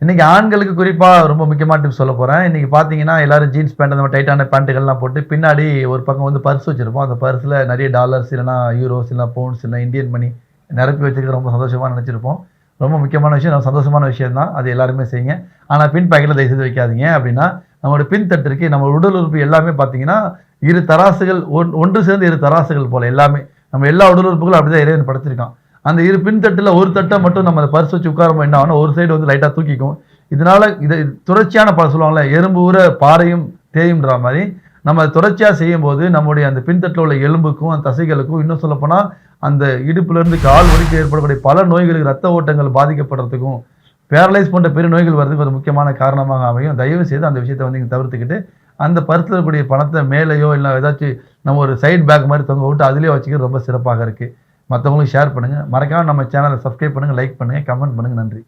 இன்னைக்கு ஆண்களுக்கு குறிப்பா ரொம்ப முக்கியமான டிப்ஸ் சொல்லப் போறேன். இன்னைக்கு பார்த்தீங்கன்னா, எல்லாரும் ஜீன்ஸ் பேண்ட் அந்த மாரி டைட்டான பேண்ட்டுகள்லாம் போட்டு, பின்னாடி ஒரு பக்கம் வந்து பர்ஸ் வச்சிருப்போம். அந்த பர்ஸ்ல நெறைய டாலர்ஸ் இல்லன்னா யூரோஸ், இல்லன்னா பவுண்ட்ஸ், இல்ல இந்தியன் மணி நிரப்பி வச்சுக்க ரொம்ப சந்தோஷமா நெனச்சிருப்போம். ரொம்ப முக்கியமான விஷயம், ரொம்ப சந்தோஷமான விஷயம் தான். அது எல்லாருமே செய்யுங்க. ஆனா பின் பாக்கெட்ல தயவு செய்து வைக்காதீங்க. ஏன் அப்டின்னா, நம்மளோட பின் தட்டு இருக்கு. நம்ம உடல் உறுப்பு எல்லாமே பார்த்தீங்கன்னா, 2 தராசுகள் ஒன்று சேர்ந்து 2 தராசுகள் போல எல்லாமே. நம்ம எல்லா உடல் உறுப்புகளும் அப்படிதான் இறைவன் படைச்சிருக்கான். அந்த 2 பின் தட்டுல ஒரு தட்ட மட்டும் நம்ம பர்ஸ் வச்சு உட்காரும்போது என்ன ஆகும்னா, ஒரு சைடு வந்து லைட்டா தூக்கிக்கும். இதனால இது தொடர்ச்சியான சொல்லுவாங்கல்ல, எறும்பு ஊர பாறையும் தேயும்ன்ற மாரி, நம்ம தொடர்ச்சியா செய்யும்போது நம்முடைய அந்த பின்தட்டுல உள்ள எலும்புக்கும், அந்த தசைகளுக்கும் இன்னும் சொல்லப்போனா, அந்த இடுப்புலருந்து கால் வரைக்கும் ஏற்படக்கூடிய பல நோய்களுக்கு ரத்த ஓட்டங்கள் பாதிக்கப்படுறதுக்கும், பேரலைஸ் போன்ற பெரிய நோய்கள் வர்றதுக்கு ஒரு முக்கியமான காரணமாக அமையும். தயவு செய்து அந்த விஷயத்த வந்து நீங்க தவிர்த்துக்கிட்டு, அந்த பர்ஸ்ல இருக்கக்கூடிய பணத்த மேலயோ, இல்ல ஏதாச்சும் நம்ம ஒரு சைட் பேக் மாரி தொங்க விட்டு அதிலேயே வச்சுக்கிறது ரொம்ப சிறப்பாக இருக்கு. மத்தவங்களுக்கு ஷேர் பண்ணுங்க. மறக்காம நம்ம சேனல சப்ஸ்கிரைப் பண்ணுங்க, லைக் பண்ணுங்க, கமெண்ட் பண்ணுங்க. நன்றி.